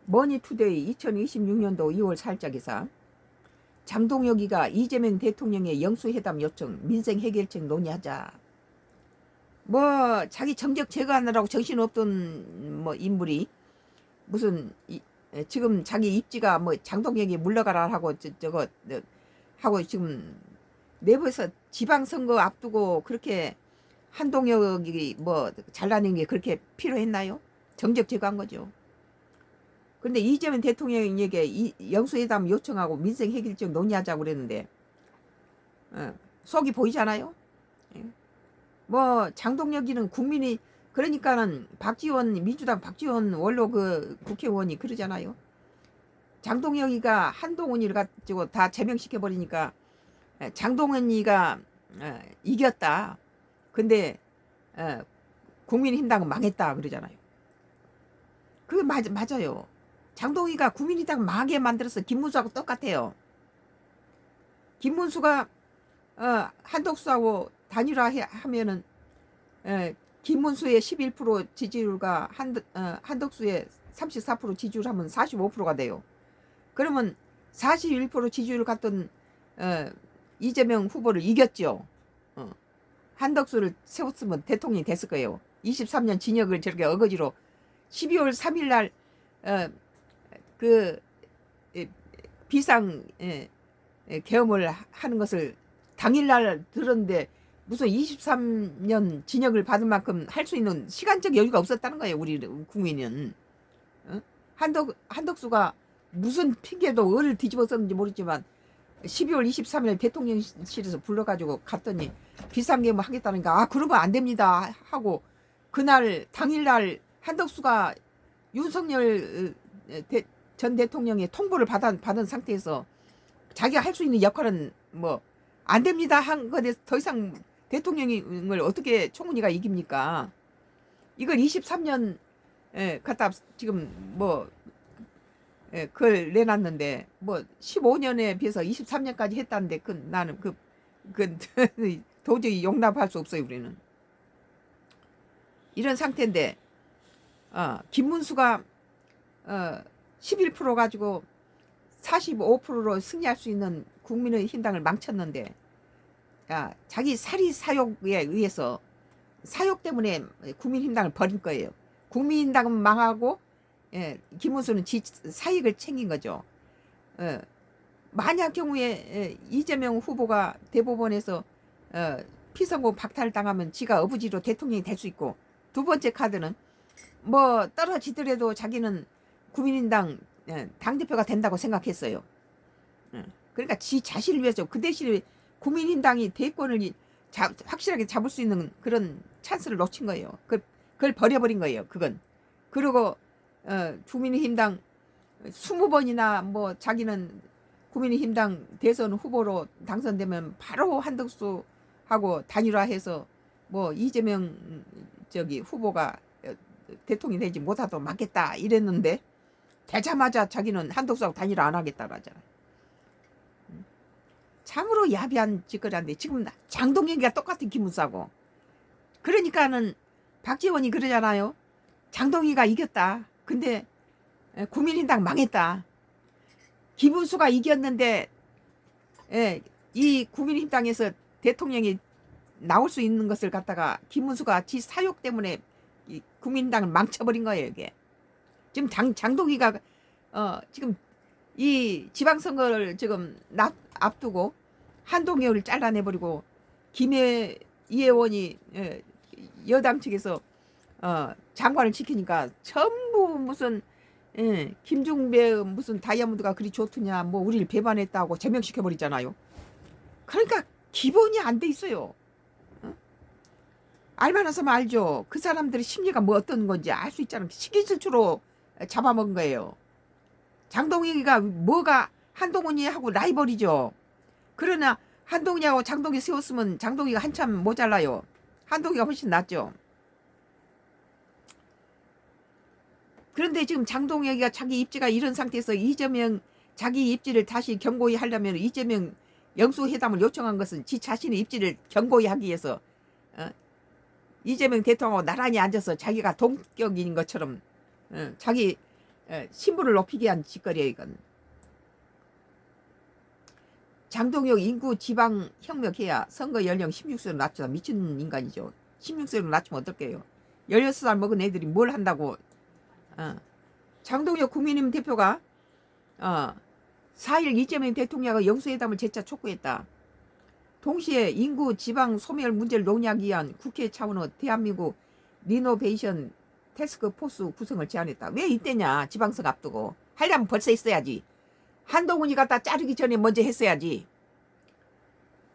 머니투데이 2026년도 2월 4일자 기사. 장동혁이가 이재명 대통령의 영수회담 요청, 민생 해결책 논의하자. 뭐 자기 정적 제거하느라고 정신없던 뭐 인물이 무슨 지금 자기 입지가 뭐 장동혁이 물러가라 하고 저거 하고 지금 내부에서 지방선거 앞두고 그렇게 한동혁이 뭐 잘라낸 게 그렇게 필요했나요? 정적 제거한 거죠. 근데 이재명 대통령에게 영수회담 요청하고 민생 해결책 논의하자고 그랬는데 속이 보이잖아요. 예. 뭐 장동혁이는 국민이 그러니까는 박지원 민주당 박지원 원로 그 국회의원이 그러잖아요. 장동혁이가 한동훈이를 가지고 다 제명시켜 버리니까 장동훈이가 이겼다. 근데 국민의힘당은 망했다 그러잖아요. 그게 맞아요. 장동희가 국민의당 망하게 만들어서 김문수하고 똑같아요. 김문수가 한덕수하고 단일화하면은 김문수의 11% 지지율과 한덕수의 34% 지지율하면 45%가 돼요. 그러면 41% 지지율 갖던 이재명 후보를 이겼죠. 한덕수를 세웠으면 대통령이 됐을 거예요. 23년 징역을 저렇게 어거지로 12월 3일 날 그 비상 계엄을 하는 것을 당일날 들었는데 무슨 23년 징역을 받을 만큼 할 수 있는 시간적 여유가 없었다는 거예요. 우리 국민은. 한덕수가 무슨 핑계도 어를 뒤집어 썼는지 모르지만 12월 23일 대통령실에서 불러가지고 갔더니 비상계엄을 하겠다니까 그러면 안 됩니다 하고 그날 당일날 한덕수가 윤석열 전 대통령의 통보를 받은 상태에서 자기가 할 수 있는 역할은 뭐 안 됩니다 한 거에 더 이상 대통령을 어떻게 총훈이가 이깁니까? 이걸 23년 갖다 지금 뭐 그걸 내놨는데 뭐 15년에 비해서 23년까지 했다는데 나는 도저히 용납할 수 없어요. 우리는 이런 상태인데 김문수가 11% 가지고 45%로 승리할 수 있는 국민의힘당을 망쳤는데 자기 사리 사욕에 의해서 사욕 때문에 국민힘당을 버린 거예요. 국민힘당은 망하고 김문수는 사익을 챙긴 거죠. 만약 경우에 이재명 후보가 대법원에서 피선고 박탈당하면 지가 어부지로 대통령이 될 수 있고, 두 번째 카드는 뭐 떨어지더라도 자기는 국민의힘당 당대표가 된다고 생각했어요. 그러니까 지 자신을 위해서 그 대신에 국민의힘당이 대권을 확실하게 잡을 수 있는 그런 찬스를 놓친 거예요. 그걸 버려버린 거예요. 그건. 그리고 국민의힘당 20번이나 뭐 자기는 국민의힘당 대선 후보로 당선되면 바로 한덕수하고 단일화해서 뭐 이재명 후보가 대통령이 되지 못하도록 막겠다 이랬는데 되자마자 자기는 한덕수하고 단일화 안 하겠다라잖아요. 참으로 야비한 짓거리인데 지금 장동혁이가 똑같은 김문수하고. 그러니까는 박지원이 그러잖아요. 장동희가 이겼다. 근데 국민의힘당 망했다. 김문수가 이겼는데 이 국민의힘당에서 대통령이 나올 수 있는 것을 갖다가 김문수가 지 사욕 때문에 이 국민의힘당을 망쳐버린 거예요. 이게 지금 장동희가 지금 이 지방선거를 지금 앞두고 한동혁을 잘라내버리고 이 의원이 여당 측에서 장관을 시키니까 전부 무슨 김중배 무슨 다이아몬드가 그리 좋더냐 뭐 우리를 배반했다고 제명시켜버리잖아요. 그러니까 기본이 안 돼 있어요. 알만해서만 알죠. 그 사람들의 심리가 뭐 어떤 건지 알 수 있잖아요. 시기질투로 잡아먹은 거예요. 장동혁이가 뭐가 한동훈이하고 라이벌이죠. 그러나 한동훈이하고 장동혁이 세웠으면 장동혁이가 한참 모자라요. 한동훈이가 훨씬 낫죠. 그런데 지금 장동혁이가 자기 입지가 이런 상태에서 이재명 자기 입지를 다시 견고히 하려면 이재명 영수회담을 요청한 것은 지 자신의 입지를 견고히 하기 위해서 이재명 대통령하고 나란히 앉아서 자기가 동격인 것처럼 자기 신분을 높이기 위한 짓거리예요 이건. 장동혁 인구 지방 혁명해야 선거 연령 16세로 낮춰. 미친 인간이죠. 16세로 낮추면 어떨게요. 16살 먹은 애들이 뭘 한다고. 장동혁 국민의힘 대표가 4일 이재명 대통령과 영수회담을 재차 촉구했다. 동시에 인구 지방 소멸 문제를 논의하기 위한 국회 차원의 대한민국 리노베이션 태스크포스 구성을 제안했다. 왜 이때냐. 지방선거 앞두고. 하려면 벌써 있어야지. 한동훈이 갖다 자르기 전에 먼저 했어야지.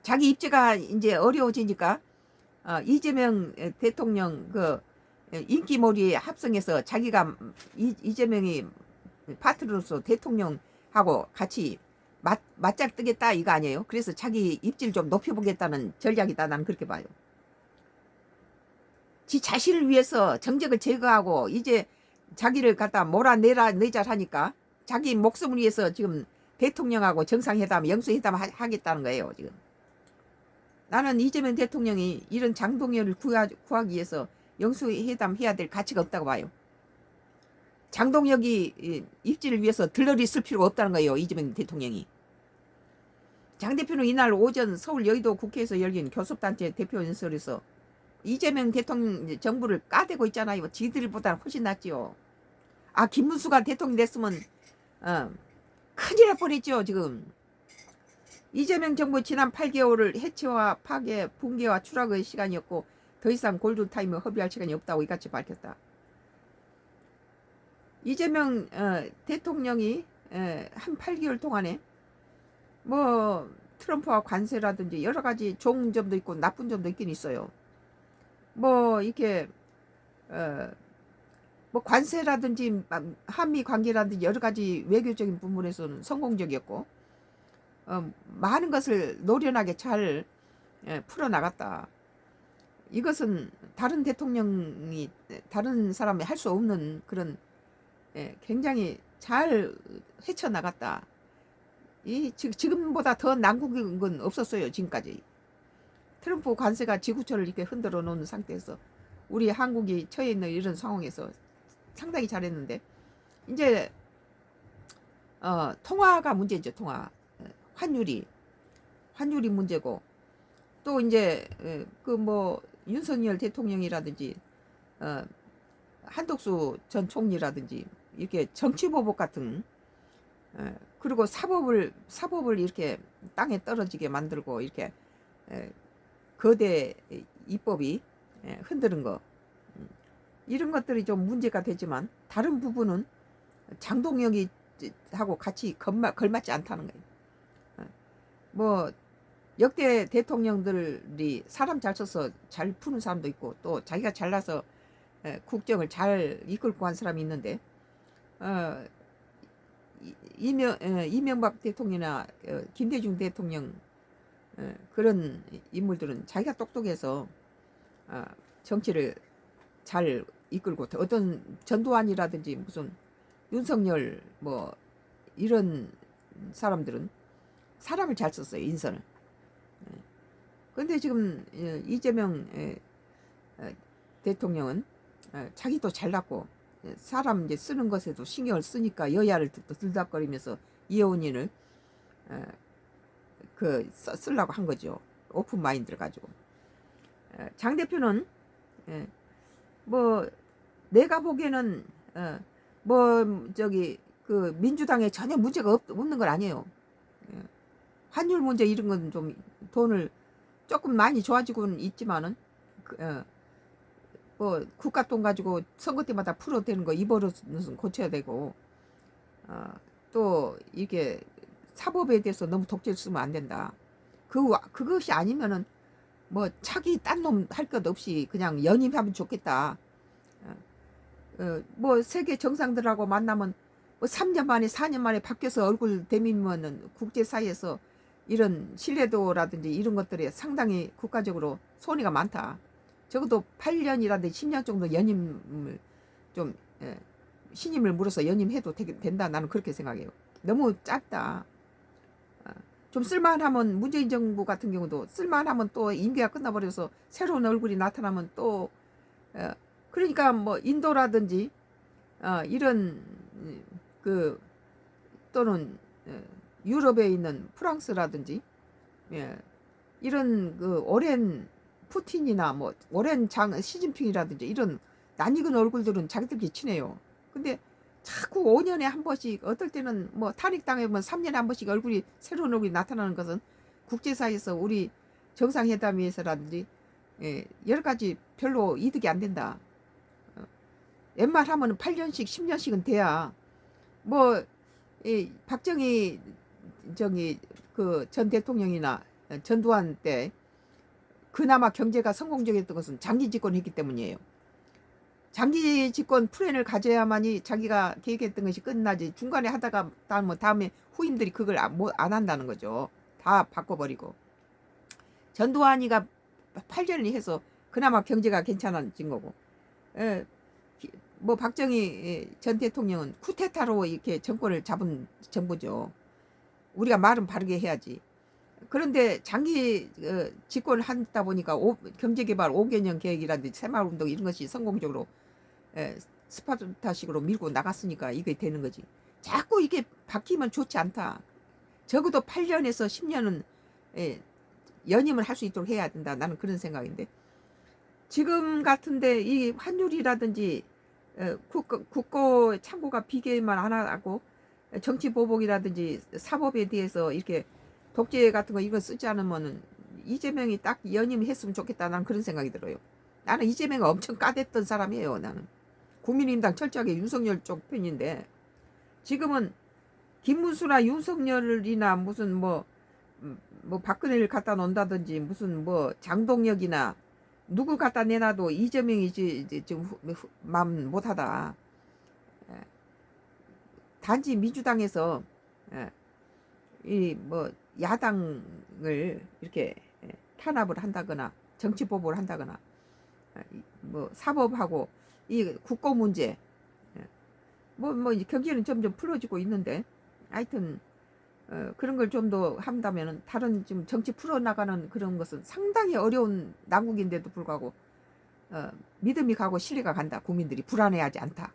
자기 입지가 이제 어려워지니까 이재명 대통령 그 인기몰이 합성해서 자기가 이재명이 파트너로서 대통령하고 같이 맞짱 뜨겠다 이거 아니에요? 그래서 자기 입지를 좀 높여보겠다는 전략이다. 나는 그렇게 봐요. 지 자신을 위해서 정적을 제거하고 이제 자기를 갖다 몰아내자 하니까 자기 목숨을 위해서 지금 대통령하고 정상회담, 영수회담 하겠다는 거예요. 지금 나는 이재명 대통령이 이런 장동혁을 구하기 위해서 영수회담 해야 될 가치가 없다고 봐요. 장동혁이 입지를 위해서 들러리 쓸 필요가 없다는 거예요. 이재명 대통령이. 장 대표는 이날 오전 서울 여의도 국회에서 열린 교섭단체 대표 연설에서 이재명 대통령 정부를 까대고 있잖아요. 지들보다 훨씬 낫지요. 김문수가 대통령 됐으면 큰일 날 뻔했죠. 지금 이재명 정부 지난 8개월을 해체와 파괴, 붕괴와 추락의 시간이었고 더 이상 골든타임을 허비할 시간이 없다고 이같이 밝혔다. 이재명 대통령이 한 8개월 동안에 뭐 트럼프와 관세라든지 여러 가지 좋은 점도 있고 나쁜 점도 있긴 있어요. 뭐 이렇게 뭐 관세라든지 한미 관계라든지 여러 가지 외교적인 부분에서는 성공적이었고 많은 것을 노련하게 잘 풀어나갔다. 이것은 다른 대통령이 다른 사람이 할 수 없는 그런 굉장히 잘 헤쳐나갔다. 지금보다 더 난국인 건 없었어요. 지금까지. 트럼프 관세가 지구촌을 이렇게 흔들어 놓는 상태에서 우리 한국이 처해 있는 이런 상황에서 상당히 잘했는데 이제 통화가 문제죠. 통화. 환율이 문제고 또 이제 그 뭐 윤석열 대통령이라든지 한덕수 전 총리라든지 이렇게 정치보복 같은 그리고 사법을 이렇게 땅에 떨어지게 만들고 이렇게 거대 입법이 흔드는 거 이런 것들이 좀 문제가 되지만 다른 부분은 장동혁이 하고 같이 걸맞지 않다는 거예요. 뭐 역대 대통령들이 사람 잘 써서 잘 푸는 사람도 있고 또 자기가 잘나서 국정을 잘 이끌고 간 사람이 있는데 이명박 대통령이나 김대중 대통령 그런 인물들은 자기가 똑똑해서 정치를 잘 이끌고 어떤 전두환이라든지 무슨 윤석열 뭐 이런 사람들은 사람을 잘 썼어요. 인선을. 그런데 지금 이재명 대통령은 자기도 잘났고 사람 이제 쓰는 것에도 신경을 쓰니까 여야를 들닥거리면서 이혜원인을 쓰려고 한 거죠. 오픈 마인드를 가지고. 장 대표는 뭐 내가 보기에는 뭐 저기 그 민주당에 전혀 문제가 없는 건 아니에요. 환율 문제 이런 건 좀 돈을 조금 많이 좋아지고는 있지만은 뭐 국가 돈 가지고 선거 때마다 풀어야 되는 거 이 버릇은 고쳐야 되고 또 이게 사법에 대해서 너무 독재를 쓰면 안 된다. 그것이 아니면은 뭐 차기 딴 놈 할 것 없이 그냥 연임하면 좋겠다. 뭐 세계 정상들하고 만나면 뭐 3년 만에 4년 만에 바뀌어서 얼굴 대미면은 국제사회에서 이런 신뢰도라든지 이런 것들이 상당히 국가적으로 손해가 많다. 적어도 8년이라든지 10년 정도 연임을 좀 신임을 물어서 연임해도 된다. 나는 그렇게 생각해요. 너무 짧다. 좀 쓸만하면 문재인 정부 같은 경우도 쓸만하면 또 임기가 끝나버려서 새로운 얼굴이 나타나면 또 그러니까 뭐 인도라든지 이런 그 또는 유럽에 있는 프랑스라든지 예, 이런 그 오랜 푸틴이나 뭐 오랜 장 시진핑이라든지 이런 낯익은 얼굴들은 자기들끼리 친해요. 근데 자꾸 5년에 한 번씩 어떨 때는 뭐 탄핵당하면 3년에 한 번씩 얼굴이 새로운 얼굴이 나타나는 것은 국제사회에서 우리 정상회담에서라든지 여러 가지 별로 이득이 안 된다. 웬만하면 8년씩 10년씩은 돼야 뭐 박정희 저기 그 전 대통령이나 전두환 때 그나마 경제가 성공적이었던 것은 장기 집권했기 때문이에요. 장기 집권 플랜을 가져야만이 자기가 계획했던 것이 끝나지 중간에 하다가 다음에 후임들이 그걸 안 한다는 거죠. 다 바꿔버리고. 전두환이가 8년을 해서 그나마 경제가 괜찮아진 거고 뭐 박정희 전 대통령은 쿠데타로 이렇게 정권을 잡은 정부죠. 우리가 말은 바르게 해야지. 그런데 장기 집권을 하다 보니까 경제개발 5개년 계획이라든지 새마을운동 이런 것이 성공적으로 스파르타식으로 밀고 나갔으니까 이게 되는 거지. 자꾸 이게 바뀌면 좋지 않다. 적어도 8년에서 10년은 연임을 할 수 있도록 해야 된다. 나는 그런 생각인데 지금 같은데 이 환율이라든지 국고 창고가 비계만 안 하고 정치 보복이라든지 사법에 대해서 이렇게 독재 같은 거 이거 쓰지 않으면은 이재명이 딱 연임했으면 좋겠다. 나는 그런 생각이 들어요. 나는 이재명이 엄청 까댔던 사람이에요. 나는 국민의힘당 철저하게 윤석열 쪽 편인데 지금은 김문수나 윤석열이나 무슨 뭐 박근혜를 갖다 놓는다든지 무슨 뭐 장동혁이나 누구 갖다 내놔도 이재명이 지금 마음 못하다. 단지 민주당에서 이 뭐 야당을 이렇게 탄압을 한다거나 정치 보복을 한다거나 뭐 사법하고 이 국고 문제 뭐 이제 경제는 점점 풀어지고 있는데 하여튼 그런 걸 좀 더 한다면은 다른 지금 정치 풀어나가는 그런 것은 상당히 어려운 난국인데도 불구하고 믿음이 가고 신뢰가 간다. 국민들이 불안해하지 않다.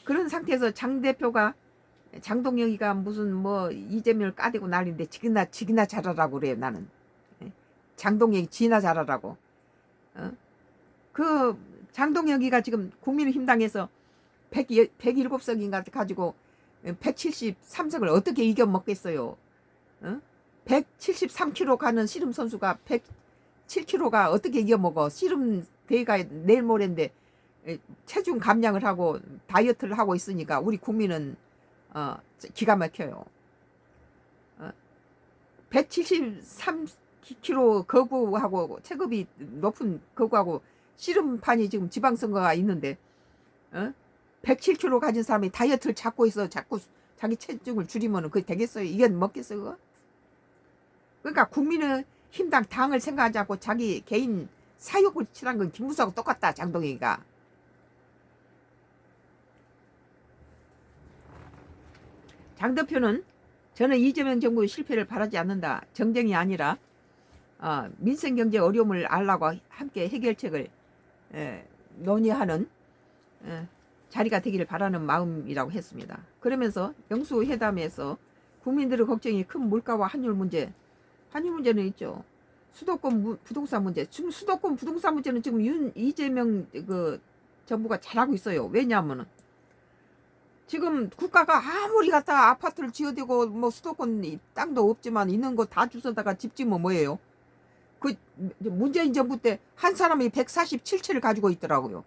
그런 상태에서 장 대표가 장동혁이가 무슨 뭐 이재명을 까대고 난리인데 지기나 잘하라고 그래요. 나는 장동혁이 지나 잘하라고. 그 장동혁이가 지금 국민의힘당에서 107석인가 가지고 173석을 어떻게 이겨먹겠어요. 173kg 가는 씨름 선수가 107kg가 어떻게 이겨먹어. 씨름 대회가 내일 모레인데 체중 감량을 하고 다이어트를 하고 있으니까 우리 국민은 기가 막혀요. 173kg 거구하고 체급이 높은 거구하고 씨름판이 지금 지방선거가 있는데 107kg 가진 사람이 다이어트를 찾고 있어. 자꾸 자기 체중을 줄이면 그게 되겠어요? 이게 먹겠어요? 그거? 그러니까 국민의힘당 당을 생각하지 않고 자기 개인 사욕을 치란 건 김무수하고 똑같다. 장동혁이가. 장 대표는 저는 이재명 정부의 실패를 바라지 않는다. 정쟁이 아니라 민생경제 어려움을 알라고 함께 해결책을 논의하는 자리가 되기를 바라는 마음이라고 했습니다. 그러면서 영수회담에서 국민들의 걱정이 큰 물가와 환율 문제는 있죠. 수도권 부동산 문제. 지금 수도권 부동산 문제는 지금 이재명 그 정부가 잘하고 있어요. 왜냐하면은 지금 국가가 아무리 갖다 아파트를 지어대고 뭐 수도권 땅도 없지만 있는 거 다 주워다가 집 지으면 뭐예요? 그 문재인 정부 때 한 사람이 147채를 가지고 있더라고요.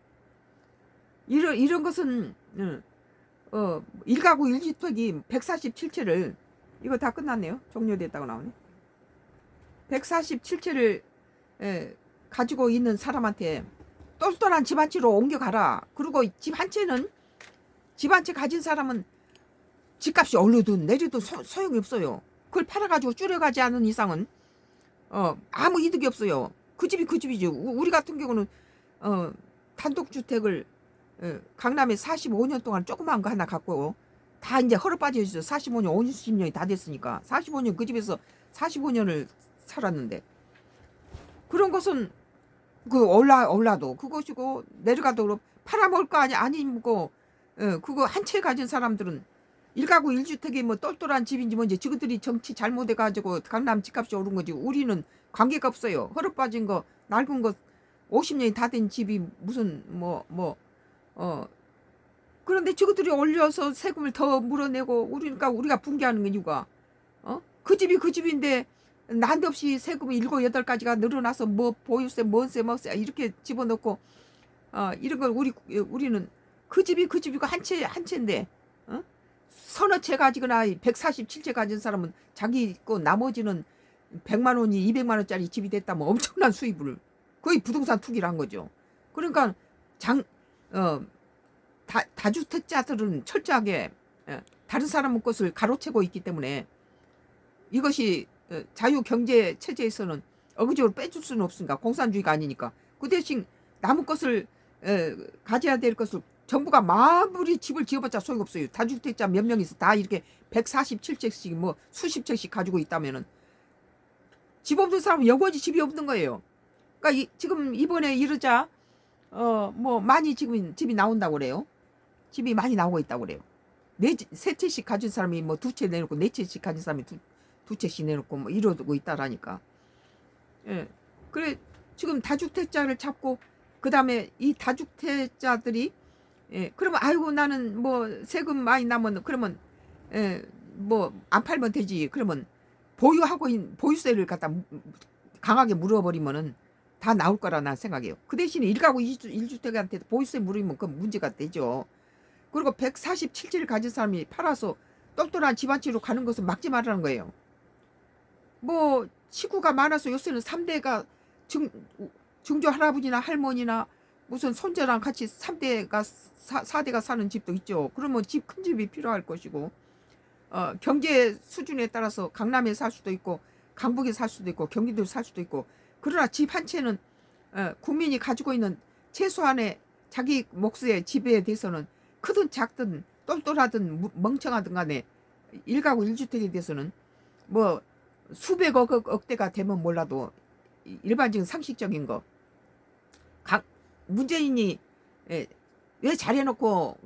이런 것은 1가구 1주택이 147채를 이거 다 끝났네요. 종료됐다고 나오네. 147채를 가지고 있는 사람한테 똘똘한 집 한 채로 옮겨가라. 그리고 집 한 채는 집 한 채 가진 사람은 집값이 오르든 내려도 소용이 없어요. 그걸 팔아가지고 줄여가지 않은 이상은 아무 이득이 없어요. 그 집이 그 집이지. 우리 같은 경우는 단독주택을 강남에 45년 동안 조그마한 거 하나 갖고 다 이제 헐어 빠져 있어. 45년, 50년이 다 됐으니까 45년 그 집에서 45년을 살았는데 그런 것은 그 올라도 그것이고 내려가도 팔아먹을 거 아니고 그거 한 채 가진 사람들은 일가구 일주택이 뭐 똘똘한 집인지 뭔지 지그들이 정치 잘못해가지고 강남 집값이 오른 거지. 우리는 관계가 없어요. 허릇 빠진 거 낡은 거 50년이 다 된 집이 무슨 어 그런데 지그들이 올려서 세금을 더 물어내고 우리가 붕괴하는 이유가 그 집이 그 집인데 난데없이 세금이 7, 8가지가 늘어나서 뭐 보유세, 뭔세, 뭐세 이렇게 집어넣고 이런 걸 우리는 그 집이 그 집이고 한 채인데 서너 채 가지거나 147채 가진 사람은 자기 거 나머지는 100만 원이 200만 원짜리 집이 됐다면 엄청난 수입을 거의 부동산 투기를 한 거죠. 그러니까 다주택자들은 철저하게 다른 사람 것을 가로채고 있기 때문에 이것이 자유경제 체제에서는 억지로 빼줄 수는 없으니까 공산주의가 아니니까 그 대신 남의 것을 가져야 될 것을 정부가 마무리 집을 지어봤자 소용없어요. 다주택자 몇 명이서 다 이렇게 147채씩 뭐 수십 채씩 가지고 있다면은 집 없는 사람은 영원히 집이 없는 거예요. 그러니까 지금 이번에 이러자 뭐 많이 지금 집이 나온다고 그래요. 집이 많이 나오고 있다고 그래요. 세 채씩 가진 사람이 뭐 2채 내놓고 4채씩 가진 사람이 두 채씩 내놓고 뭐 이러고 있다라니까. 예. 그래 지금 다주택자를 잡고 그 다음에 이 다주택자들이 그러면 아이고 나는 뭐 세금 많이 나면 그러면 뭐 안 팔면 되지. 그러면 보유하고 있는 보유세를 갖다 강하게 물어버리면은 다 나올 거라 난 생각해요. 그 대신에 1가구 1주택한테 보유세 물으면 그 문제가 되죠. 그리고 147채를 가진 사람이 팔아서 똘똘한 집안치로 가는 것은 막지 말라는 거예요. 뭐 식구가 많아서 요새는 3대가 증조 할아버지나 할머니나 무슨 손자랑 같이 3대가 4대가 사는 집도 있죠. 그러면 큰 집이 필요할 것이고 경제 수준에 따라서 강남에 살 수도 있고 강북에 살 수도 있고 경기도에 살 수도 있고 그러나 집 한 채는 국민이 가지고 있는 최소한의 자기 몫의 집에 대해서는 크든 작든 똘똘하든 멍청하든 간에 1가구 1주택에 대해서는 뭐 수백억 억대가 되면 몰라도 일반적인 상식적인 거 문재인이 왜 잘해놓고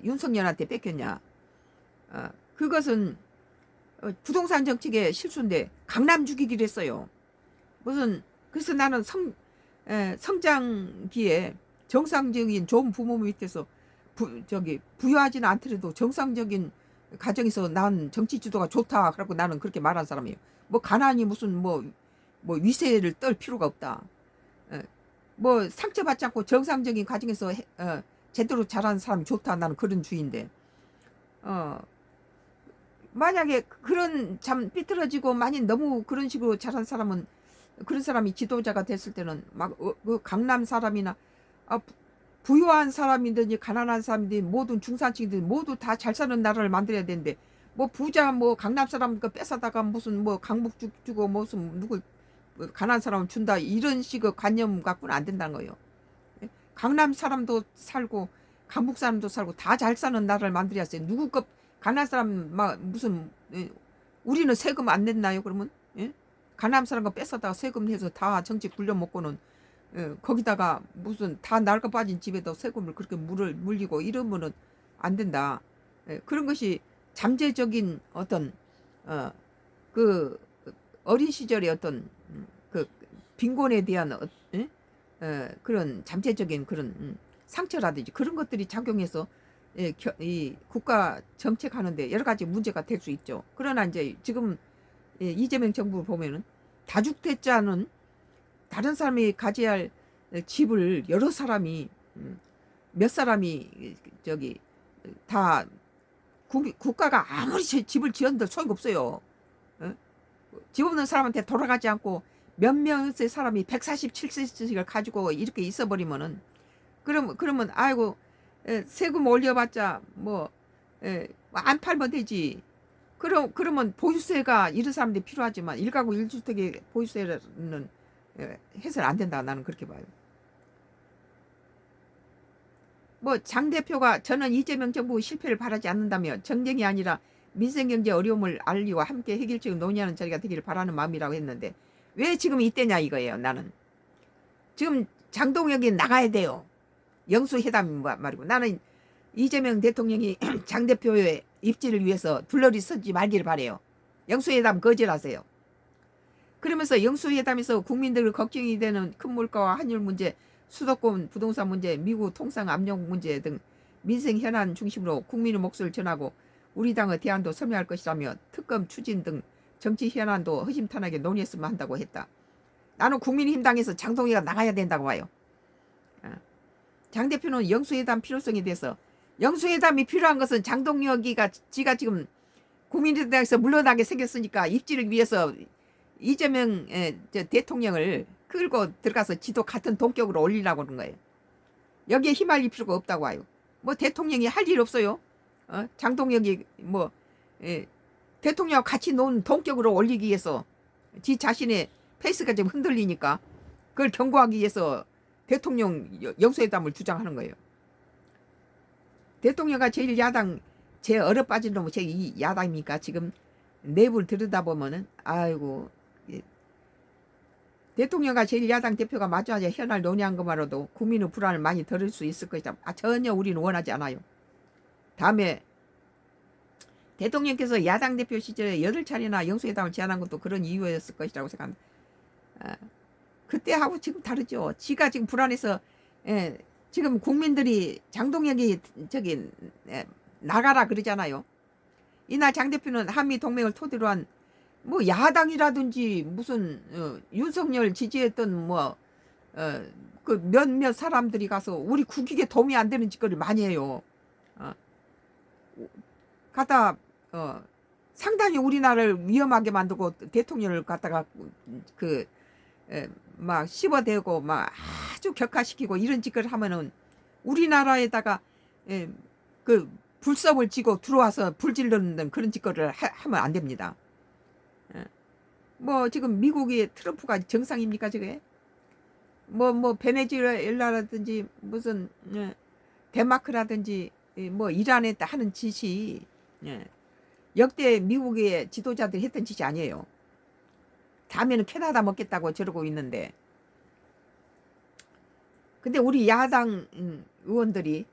윤석열한테 뺏겼냐. 그것은 부동산 정책의 실수인데 강남 죽이기를 했어요. 그래서 나는 성장기에 정상적인 좋은 부모 밑에서 부유하지는 않더라도 정상적인 가정에서 난 정치 지도가 좋다. 그러고 나는 그렇게 말한 사람이에요. 뭐 가난이 무슨 뭐 위세를 떨 필요가 없다. 뭐 상처받지 않고 정상적인 가정에서 제대로 자란 사람이 좋다. 나는 그런 주의인데 만약에 그런 참 삐뚤어지고 많이 너무 그런 식으로 자란 사람은 그런 사람이 지도자가 됐을 때는 막 그 강남 사람이나 부유한 사람이든지 가난한 사람이든지 모든 중산층이든지 모두 다 잘 사는 나라를 만들어야 되는데 뭐 부자 뭐 강남 사람 거 뺏어다가 무슨 뭐 강북 주고 무슨 누굴 가난한 사람을 준다 이런 식의 관념 갖고는 안 된다는 거예요. 강남 사람도 살고 강북 사람도 살고 다 잘 사는 나라를 만들어야 돼. 누구 것 가난한 사람 막 무슨 우리는 세금 안 냈나요? 그러면 가난한 사람 거 뺏어다가 세금 내서 다 정치 굴려먹고는 거기다가 무슨 다 낡아 빠진 집에도 세금을 그렇게 물리고 이러면은 안 된다. 그런 것이 잠재적인 어떤 그 어린 시절의 어떤 그 빈곤에 대한 그런 잠재적인 그런 상처라든지 그런 것들이 작용해서 이 국가 정책하는데 여러 가지 문제가 될 수 있죠. 그러나 이제 지금 이재명 정부 보면은 다주택자는 다른 사람이 가져야 할 집을 여러 사람이 몇 사람이 다 국가가 아무리 집을 지었는데 소용없어요. 집 없는 사람한테 돌아가지 않고 몇 명의 사람이 147세씩을 가지고 이렇게 있어버리면은 그러면 아이고 세금 올려봤자 뭐 안 팔면 되지. 그러면 보유세가 이런 사람들이 필요하지만 1가구 1주택의 보유세는 해서는 안 된다. 나는 그렇게 봐요. 뭐 장 대표가 저는 이재명 정부 실패를 바라지 않는다며 정쟁이 아니라 민생경제 어려움을 알리고 함께 해결책을 논의하는 자리가 되기를 바라는 마음이라고 했는데 왜 지금 이때냐 이거예요. 나는 지금 장동혁이 나가야 돼요. 영수회담 말이고 나는 이재명 대통령이 장 대표의 입지를 위해서 둘러리 서지 말기를 바래요. 영수회담 거절하세요. 그러면서 영수회담에서 국민들 걱정이 되는 큰 물가와 환율 문제, 수도권 부동산 문제, 미국 통상 압력 문제 등 민생 현안 중심으로 국민의 목소리를 전하고 우리 당의 대안도 섬유할 것이라며 특검 추진 등 정치 현안도 허심탄회하게 논의했으면 한다고 했다. 나는 국민의힘당에서 장동희가 나가야 된다고 봐요. 장 대표는 영수회담 필요성에 대해서, 영수회담이 필요한 것은 장동혁이가 지가 지금 국민의당에서 물러나게 생겼으니까 입지를 위해서 이재명 대통령을 끌고 들어가서 지도 같은 동격으로 올리려고 하는 거예요. 여기에 휘말릴 필요가 없다고 와요. 뭐 대통령이 할 일 없어요. 장동혁이 뭐 대통령하고 같이 논 동격으로 올리기 위해서 지 자신의 페이스가 좀 흔들리니까 그걸 경고하기 위해서 대통령 영수회담을 주장하는 거예요. 대통령과 제일 야당, 제 얼어 빠진 놈은 제 야당입니까? 지금 내부를 들여다보면은 아이고, 대통령과 제일 야당 대표가 마주하자 현안을 논의한 것만으로도 국민의 불안을 많이 덜을 수 있을 것이다. 전혀 우리는 원하지 않아요. 다음에 대통령께서 야당 대표 시절에 8차례나 영수회담을 제안한 것도 그런 이유였을 것이라고 생각합니다. 그때하고 지금 다르죠. 지가 지금 불안해서 지금 국민들이 장동혁이 나가라 그러잖아요. 이날 장 대표는 한미 동맹을 토대로 한 뭐 야당이라든지 무슨 윤석열 지지했던 그 몇몇 사람들이 가서 우리 국익에 도움이 안 되는 짓거리를 많이 해요. 갖다 상당히 우리나라를 위험하게 만들고 대통령을 갖다가 막 씹어대고 막 아주 격화시키고 이런 짓거리를 하면은 우리나라에다가 그 불섭을 지고 들어와서 불질르는 그런 짓거리를 하면 안 됩니다. 뭐 지금 미국이 트럼프가 정상입니까 저게? 뭐 베네수엘라라든지 무슨 덴마크라든지 뭐 이란에 하는 짓이 역대 미국의 지도자들이 했던 짓이 아니에요. 다음에는 캐나다 먹겠다고 저러고 있는데, 근데 우리 야당 의원들이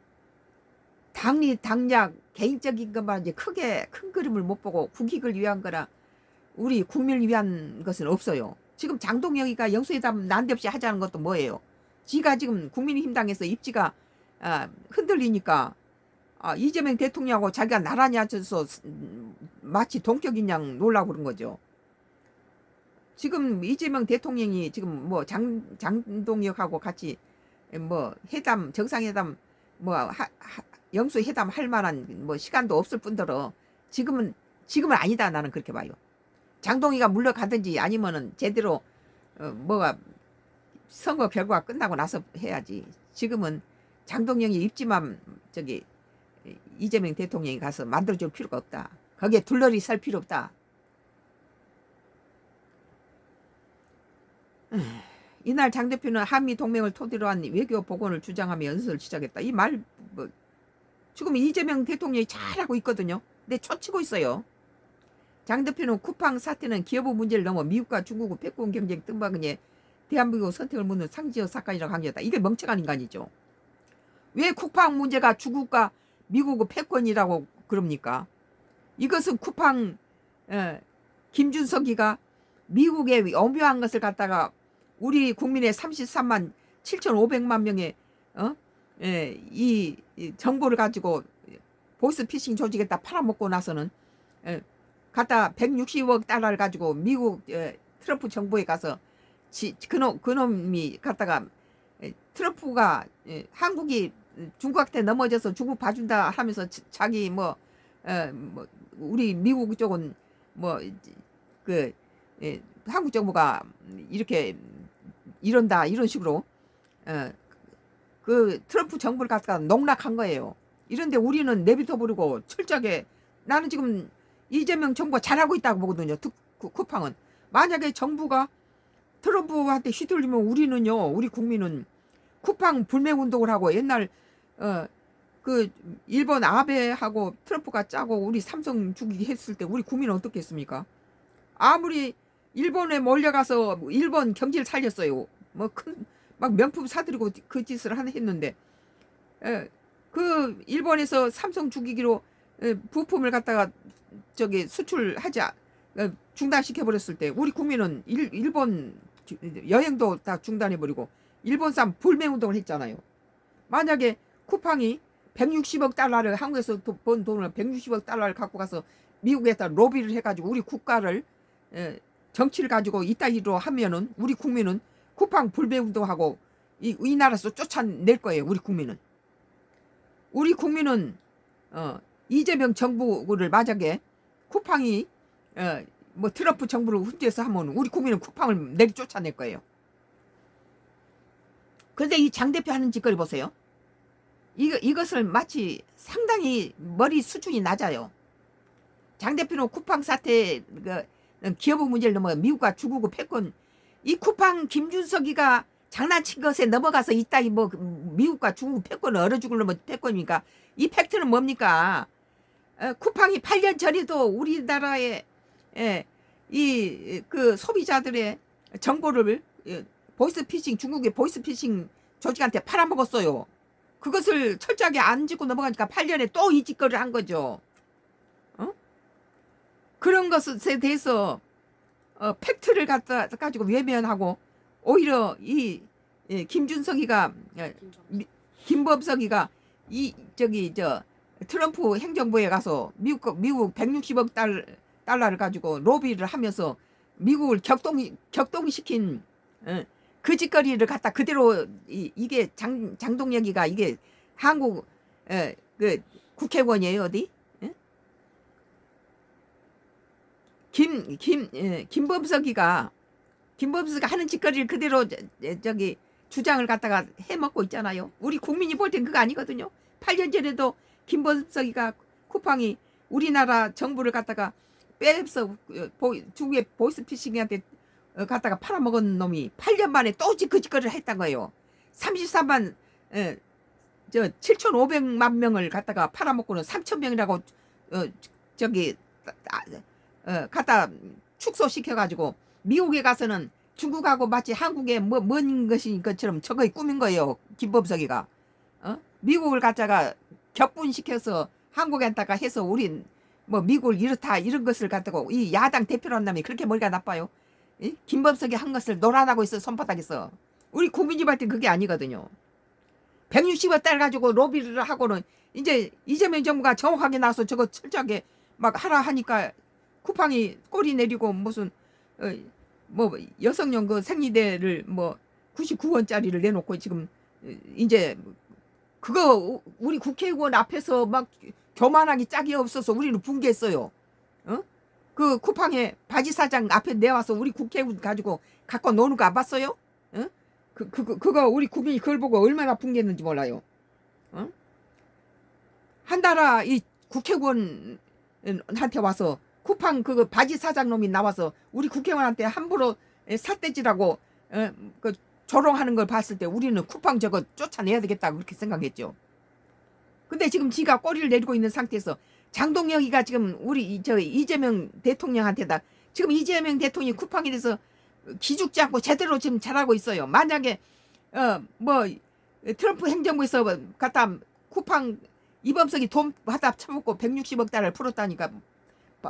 당작 개인적인 것만 이제 크게 큰 그림을 못 보고 국익을 위한 거나 우리 국민을 위한 것은 없어요. 지금 장동혁이가 영수회담 난데없이 하자는 것도 뭐예요? 지가 지금 국민의힘당에서 입지가 흔들리니까 이재명 대통령하고 자기가 나란히 앉아서 마치 동격인 양 놀라고 그런 거죠. 지금 이재명 대통령이 지금 뭐 장동혁하고 같이 뭐 회담, 정상회담, 영수회담 할 만한 뭐 시간도 없을 뿐더러 지금은 아니다, 나는 그렇게 봐요. 장동희가 물러가든지 아니면은 제대로 선거 결과가 끝나고 나서 해야지. 지금은 장동영이 입지만 이재명 대통령이 가서 만들어줄 필요가 없다. 거기에 둘러리 살 필요 없다. 이날 장 대표는 한미 동맹을 토대로 한 외교 복원을 주장하며 연설을 시작했다. 이 말 지금 이재명 대통령이 잘하고 있거든요. 근데 초치고 있어요. 장 대표는 쿠팡 사태는 기여부 문제를 넘어 미국과 중국의 패권 경쟁 등반근에 대한민국 선택을 묻는 상지적 사건이라고 강조했다. 이게 멍청한 인간이죠. 왜 쿠팡 문제가 중국과 미국의 패권이라고 그럽니까? 이것은 쿠팡 김준석이가 미국의 엄묘한 것을 갖다가 우리 국민의 33만 7,500만 명의 이 정보를 가지고 보이스피싱 조직에다 팔아먹고 나서는 갖다 160억 달러를 가지고 미국 트럼프 정부에 가서 그놈이 갖다가 트럼프가 한국이 중국한테 넘어져서 중국 봐준다 하면서 자기 우리 미국 쪽은 한국 정부가 이렇게 이런다 이런 식으로 그 트럼프 정부를 갖다가 농락한 거예요. 이런데 우리는 내비둬 버리고 철저하게, 나는 지금 이재명 정부가 잘하고 있다고 보거든요. 쿠팡은 만약에 정부가 트럼프한테 휘둘리면 우리 국민은 쿠팡 불매운동을 하고 옛날 그 일본 아베하고 트럼프가 짜고 우리 삼성 죽이기 했을 때 우리 국민은 어떻게 했습니까? 아무리 일본에 몰려가서 일본 경제를 살렸어요. 막 명품 사들이고 그 짓을 했는데 그 일본에서 삼성 죽이기로 부품을 갖다가 저기 수출하자 중단시켜 버렸을 때 우리 국민은 일본 여행도 다 중단해 버리고 일본산 불매 운동을 했잖아요. 만약에 쿠팡이 160억 달러를 한국에서 번 돈을 160억 달러를 갖고 가서 미국에다 로비를 해가지고 우리 국가를 정치를 가지고 이따위로 하면은 우리 국민은 쿠팡 불매 운동하고 이 나라에서 쫓아낼 거예요. 우리 국민은 이재명 정부를 만약에 쿠팡이 뭐 트럼프 정부를 훈계해서 하면 우리 국민은 쿠팡을 내리 쫓아낼 거예요. 그런데 이 장 대표 하는 짓거리 보세요. 이것을 마치 상당히 머리 수준이 낮아요. 장 대표는 쿠팡 사태 기업의 문제를 넘어 미국과 중국의 패권 이 쿠팡 김준석이가 장난친 것에 넘어가서 이따위 뭐 미국과 중국 패권을 얼어 죽으려면 패권입니까? 이 팩트는 뭡니까? 쿠팡이 8년 전에도 우리나라의 이 그 소비자들의 정보를 보이스피싱 중국의 보이스피싱 조직한테 팔아먹었어요. 그것을 철저하게 안 짚고 넘어가니까 8년에 또 이 짓거리를 한 거죠. 그런 것에 대해서 팩트를 가지고 외면하고 오히려 이 김준석이가 김범석이가 이 저기 저 트럼프 행정부에 가서 미국 160억 달러를 가지고 로비를 하면서 미국을 격동시킨 그 짓거리를 갖다 그대로 이게 장동혁이가 이게 한국 그 국회의원이에요 어디? 김범석이가 하는 짓거리를 그대로 저기 주장을 갖다가 해먹고 있잖아요. 우리 국민이 볼 땐 그거 아니거든요. 8년 전에도 김범석이가 쿠팡이 우리나라 정부를 갖다가 빼서 중국의 보이스피싱한테 갖다가 팔아먹은 놈이 8년 만에 또 그 짓거리를 했단 거예요. 33만 7,500만 명을 갖다가 팔아먹고는 3,000명이라고 저기 갖다 축소시켜가지고 미국에 가서는 중국하고 마치 한국에 먼 것인 것처럼 저거에 꾸민 거예요. 김범석이가 미국을 갖다가 격분시켜서 한국에다가 해서 우린 뭐 미국을 이렇다 이런 것을 갖다가 이 야당 대표라는 놈이 그렇게 머리가 나빠요. 김범석이 한 것을 노란하고 있어 손바닥에서 우리 국민이 볼 땐 그게 아니거든요. 160억 달 가지고 로비를 하고는 이제 이재명 정부가 정확하게 나서 저거 철저하게 막 하라 하니까 쿠팡이 꼬리 내리고 무슨 뭐 여성용 그 생리대를 뭐 99원짜리를 내놓고 지금 이제 그거 우리 국회의원 앞에서 막 교만하기 짝이 없어서 우리는 붕괴했어요. 그 쿠팡에 바지 사장 앞에 내와서 우리 국회의원 가지고 갖고 노는 거 안 봤어요? 그거 우리 국민이 그걸 보고 얼마나 붕괴했는지 몰라요. 한 나라 이 국회의원한테 와서 쿠팡 그 바지 사장 놈이 나와서 우리 국회의원한테 함부로 삿대질하고 그 조롱하는 걸 봤을 때 우리는 쿠팡 저거 쫓아내야 되겠다 그렇게 생각했죠. 근데 지금 지가 꼬리를 내리고 있는 상태에서 장동혁이가 지금 우리 저 이재명 대통령한테다 지금 이재명 대통령이 쿠팡에 대해서 기죽지 않고 제대로 지금 잘하고 있어요. 만약에 뭐 트럼프 행정부에서 갖다 쿠팡 이범석이 돈 하다 처먹고 160억 달러를 풀었다니까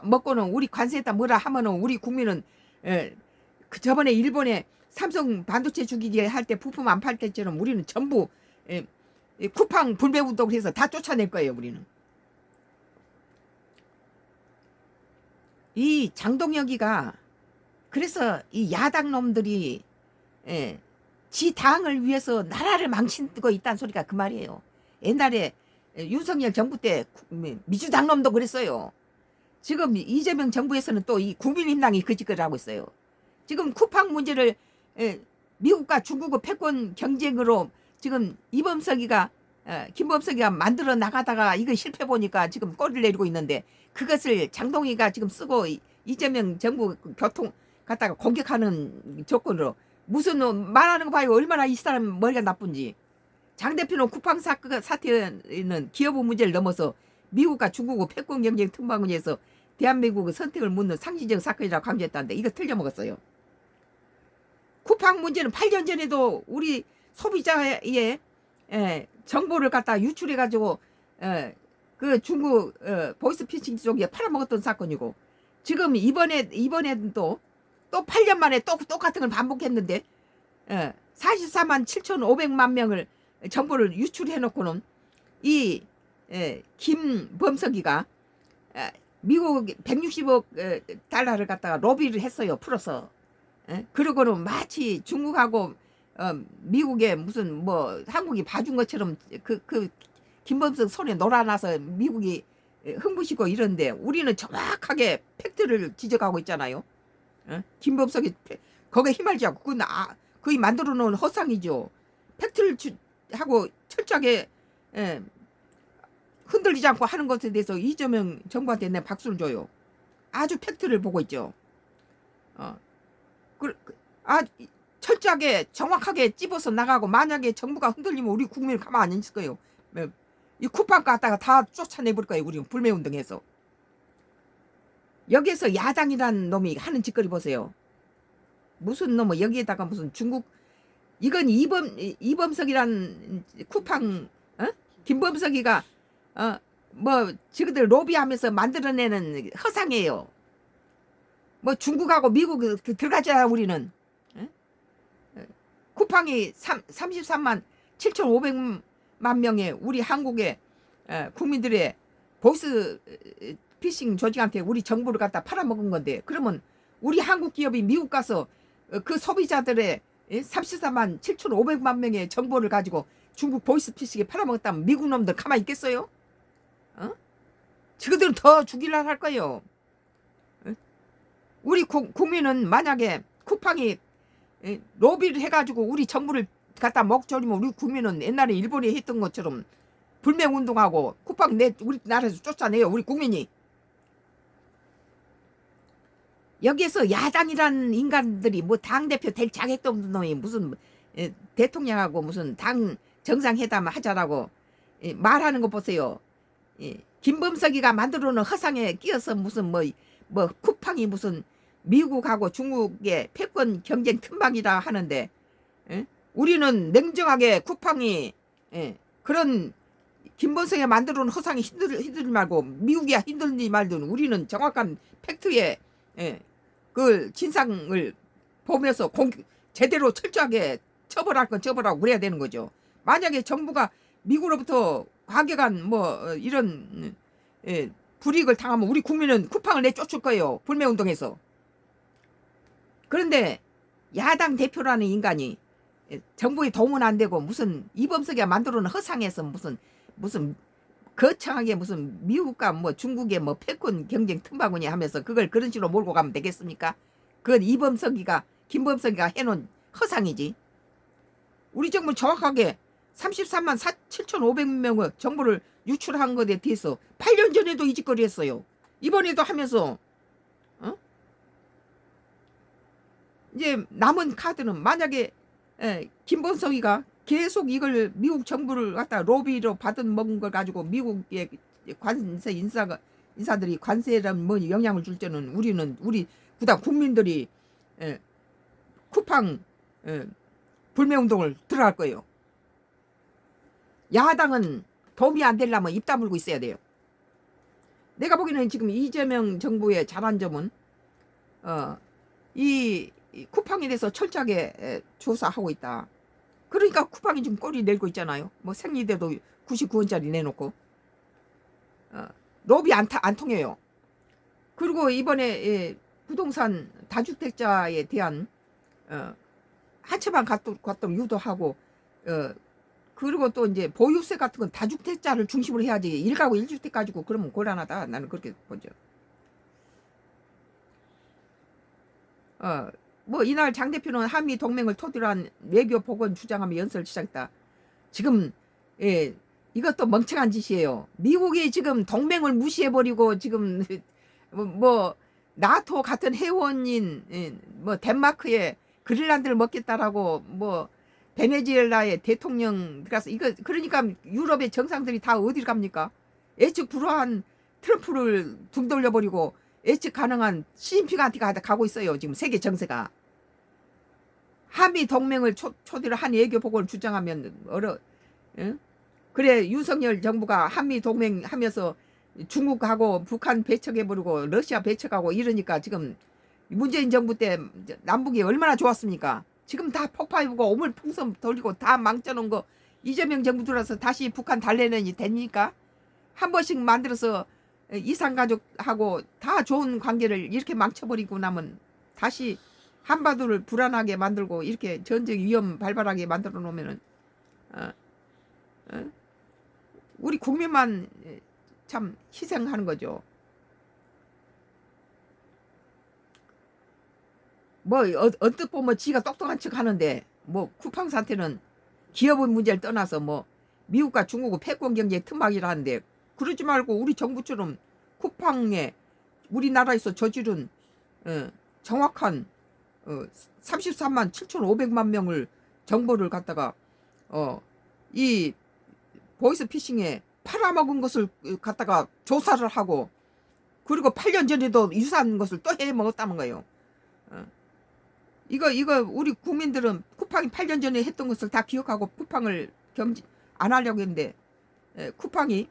먹고는 우리 관세에다 뭐라 하면은 우리 국민은 그 저번에 일본에 삼성 반도체 죽이기 할 때 부품 안 팔 때처럼 우리는 전부 쿠팡 불매 운동을 해서 다 쫓아낼 거예요. 우리는 이 장동혁이가 그래서 이 야당 놈들이 지 당을 위해서 나라를 망치고 있다는 소리가 그 말이에요. 옛날에 윤석열 정부 때 민주당 놈도 그랬어요. 지금 이재명 정부에서는 또 이 국민의힘당이 그 짓거리를 하고 있어요. 지금 쿠팡 문제를 미국과 중국의 패권 경쟁으로 지금 김범석이가 만들어 나가다가 이거 실패 보니까 지금 꼬리를 내리고 있는데 그것을 장동희가 지금 쓰고 이재명 정부 교통 갖다가 공격하는 조건으로 무슨 말하는 거 봐요. 얼마나 이 사람 머리가 나쁜지. 장 대표는 쿠팡 사태는 기업의 문제를 넘어서 미국과 중국의 패권 경쟁 특방원에서 대한민국의 선택을 묻는 상징적 사건이라고 강조했다는데 이거 틀려먹었어요. 쿠팡 문제는 8년 전에도 우리 소비자의 정보를 갖다 유출해 가지고 그 중국 보이스피싱 쪽에 팔아먹었던 사건이고, 지금 이번에도 또 8년 만에 또 똑같은 걸 반복했는데 44만 7,500만 명을 정보를 유출해 놓고는 이 김범석이가 미국 160억 달러를 갖다가 로비를 했어요. 풀어서. 그러고는 마치 중국하고 미국에 무슨 뭐 한국이 봐준 것처럼 그 김범석 손에 놀아나서 미국이 흥부시고 이런데, 우리는 정확하게 팩트를 지적하고 있잖아요. 김범석이 거기에 힘알지 않고 그건 거의 만들어 놓은 허상이죠. 팩트를 하고 철저하게 흔들리지 않고 하는 것에 대해서 이재명 정부한테 내 박수를 줘요. 아주 팩트를 보고 있죠. 철저하게 정확하게 찝어서 나가고, 만약에 정부가 흔들리면 우리 국민을 가만 안 있을 거예요. 이 쿠팡 갖다가 다 쫓아내볼 거예요. 우리는 불매운동해서. 여기에서 야당이라는 놈이 하는 짓거리 보세요. 무슨 놈은 여기에다가 무슨 중국, 이건 이범석이란 쿠팡 김범석이가 뭐 지그들 로비하면서 만들어내는 허상이에요. 뭐 중국하고 미국 들어가잖아. 우리는 쿠팡이 33만 7,500만 명의 우리 한국의 국민들의 보이스 피싱 조직한테 우리 정보를 갖다 팔아먹은 건데, 그러면 우리 한국 기업이 미국 가서 그 소비자들의 34만 7,500만 명의 정보를 가지고 중국 보이스 피싱에 팔아먹었다면 미국 놈들 가만히 있겠어요? 지그들은 더 죽이려 할 거예요. 우리 국민은 만약에 쿠팡이 로비를 해가지고 우리 정부를 갖다 먹조리면, 우리 국민은 옛날에 일본이 했던 것처럼 불매운동하고 쿠팡 우리나라에서 쫓아내요. 우리 국민이. 여기에서 야당이란 인간들이 뭐 당대표 될 자격도 없는 놈이 무슨 대통령하고 무슨 당 정상회담 하자라고 말하는 거 보세요. 김범석이가 만들어놓은 허상에 끼어서 무슨 뭐 쿠팡이 무슨 미국하고 중국의 패권 경쟁 틈막이라 하는데, 우리는 냉정하게 쿠팡이 그런 김범석이 만들어놓은 허상에 힘들지 말고, 미국이 힘들지 말든 우리는 정확한 팩트에 그 진상을 보면서 제대로 철저하게 처벌할 건 처벌하고 그래야 되는 거죠. 만약에 정부가 미국으로부터 과격한 뭐 이런 불이익을 당하면 우리 국민은 쿠팡을 내쫓을 거예요. 불매운동에서. 그런데 야당 대표라는 인간이 정부에 도움은 안 되고 무슨 이범석이가 만들어놓은 허상에서 무슨 거창하게 무슨 미국과 뭐 중국의 뭐 패권 경쟁 틈바구니 하면서 그걸 그런 식으로 몰고 가면 되겠습니까? 그건 김범석이가 해놓은 허상이지. 우리 정부 정확하게 33만 7,500명의 정보를 유출한 것에 대해서 8년 전에도 이 짓거리 했어요. 이번에도 하면서 이제 남은 카드는, 만약에 김범석이가 계속 이걸 미국 정부를 갖다 로비로 받은 먹은 걸 가지고 미국의 관세 인사들이 관세란 뭐 영향을 줄 때는 우리 그다음 국민들이 쿠팡 불매운동을 들어갈 거예요. 야당은 도움이 안 되려면 입 다물고 있어야 돼요. 내가 보기에는 지금 이재명 정부의 잘한 점은 이 쿠팡에 대해서 철저하게 조사하고 있다. 그러니까 쿠팡이 지금 꼬리 내고 있잖아요. 뭐 생리대도 99원짜리 내놓고 로비 안 통해요. 그리고 이번에 부동산 다주택자에 대한 한채만 갔던 유도하고 그리고 또 이제 보유세 같은 건 다주택자를 중심으로 해야지 1가구 1주택 가지고 그러면 곤란하다. 나는 그렇게 보죠. 뭐 이날 장 대표는 한미 동맹을 토대로 한 외교 복원 주장하며 연설을 시작했다. 지금 이것도 멍청한 짓이에요. 미국이 지금 동맹을 무시해버리고 지금 뭐 나토 같은 회원인 뭐 덴마크에 그린란드를 먹겠다라고 뭐 베네수엘라의 대통령 들어가서 이거 그러니까 유럽의 정상들이 다 어디를 갑니까? 예측 불허한 트럼프를 등 돌려버리고 예측 가능한 시진핑한테 가고 있어요. 지금 세계 정세가. 한미 동맹을 초대로 한 외교 복원을 주장하면 응? 그래 윤석열 정부가 한미 동맹하면서 중국하고 북한 배척해버리고 러시아 배척하고 이러니까 지금 문재인 정부 때 남북이 얼마나 좋았습니까? 지금 다 폭파해보고 오물풍선 돌리고 다 망쳐놓은 거 이재명 정부 들어서 다시 북한 달래는이 됩니까? 한 번씩 만들어서 이산가족하고 다 좋은 관계를 이렇게 망쳐버리고 나면 다시 한반도를 불안하게 만들고 이렇게 전쟁 위험 발발하게 만들어 놓으면은 어, 어? 우리 국민만 참 희생하는 거죠. 뭐 언뜻 보면 지가 똑똑한 척 하는데 뭐 쿠팡 사태는 기업의 문제를 떠나서 뭐 미국과 중국의 패권 경제 틈막이라는데 그러지 말고 우리 정부처럼 쿠팡에 우리나라에서 저지른 정확한 33만 7,500만 명을 정보를 갖다가 이 보이스 피싱에 팔아먹은 것을 갖다가 조사를 하고 그리고 8년 전에도 유사한 것을 또 해먹었다는 거예요. 이거 우리 국민들은 쿠팡이 8년 전에 했던 것을 다 기억하고 쿠팡을 경지 안 하려고 했는데 쿠팡이